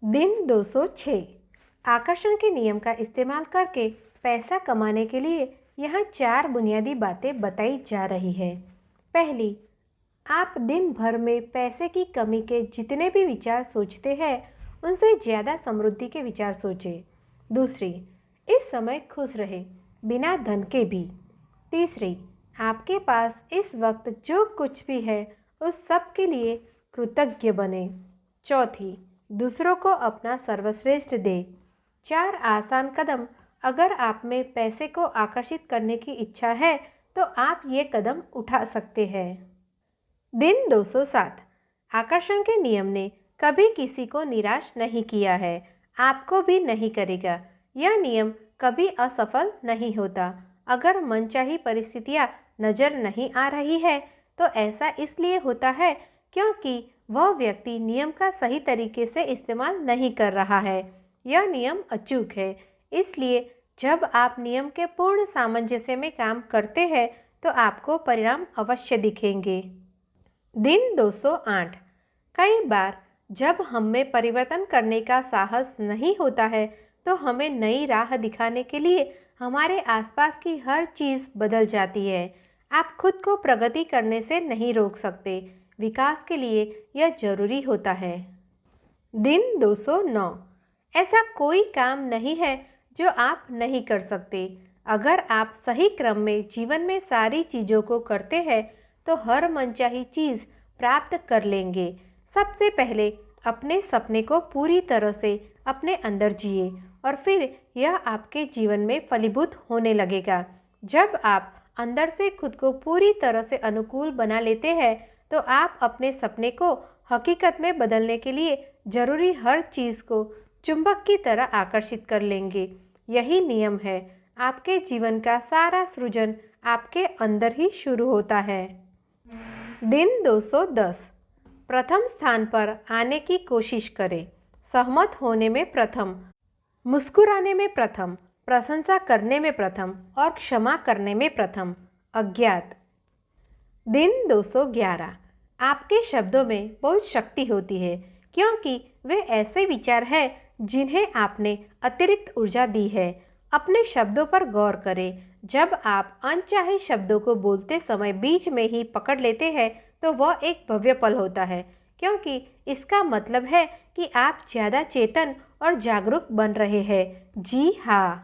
दिन 206। आकर्षण के नियम का इस्तेमाल करके पैसा कमाने के लिए यहाँ 4 बुनियादी बातें बताई जा रही है। पहली, आप दिन भर में पैसे की कमी के जितने भी विचार सोचते हैं उनसे ज़्यादा समृद्धि के विचार सोचें। दूसरी, इस समय खुश रहे बिना धन के भी। तीसरी, आपके पास इस वक्त जो कुछ भी है उस सब के लिए कृतज्ञ बने। चौथी, दूसरों को अपना सर्वश्रेष्ठ दे। 4 आसान कदम। अगर आप में पैसे को आकर्षित करने की इच्छा है तो आप ये कदम उठा सकते हैं। दिन 207। आकर्षण के नियम ने कभी किसी को निराश नहीं किया है, आपको भी नहीं करेगा। यह नियम कभी असफल नहीं होता। अगर मनचाही परिस्थितियाँ नज़र नहीं आ रही है तो ऐसा इसलिए होता है क्योंकि वह व्यक्ति नियम का सही तरीके से इस्तेमाल नहीं कर रहा है। यह नियम अचूक है, इसलिए जब आप नियम के पूर्ण सामंजस्य में काम करते हैं तो आपको परिणाम अवश्य दिखेंगे। दिन 208। कई बार जब हम में परिवर्तन करने का साहस नहीं होता है तो हमें नई राह दिखाने के लिए हमारे आसपास की हर चीज़ बदल जाती है। आप खुद को प्रगति करने से नहीं रोक सकते, विकास के लिए यह जरूरी होता है। दिन 209। ऐसा कोई काम नहीं है जो आप नहीं कर सकते। अगर आप सही क्रम में जीवन में सारी चीज़ों को करते हैं तो हर मनचाही चीज़ प्राप्त कर लेंगे। सबसे पहले अपने सपने को पूरी तरह से अपने अंदर जिए और फिर यह आपके जीवन में फलीभूत होने लगेगा। जब आप अंदर से खुद को पूरी तरह से अनुकूल बना लेते हैं तो आप अपने सपने को हकीकत में बदलने के लिए जरूरी हर चीज़ को चुंबक की तरह आकर्षित कर लेंगे। यही नियम है। आपके जीवन का सारा सृजन आपके अंदर ही शुरू होता है। दिन 210। प्रथम स्थान पर आने की कोशिश करें। सहमत होने में प्रथम, मुस्कुराने में प्रथम, प्रशंसा करने में प्रथम और क्षमा करने में प्रथम। अज्ञात। दिन 211। आपके शब्दों में बहुत शक्ति होती है क्योंकि वे ऐसे विचार हैं जिन्हें आपने अतिरिक्त ऊर्जा दी है। अपने शब्दों पर गौर करें। जब आप अनचाहे शब्दों को बोलते समय बीच में ही पकड़ लेते हैं तो वह एक भव्य पल होता है, क्योंकि इसका मतलब है कि आप ज़्यादा चेतन और जागरूक बन रहे हैं। जी हाँ।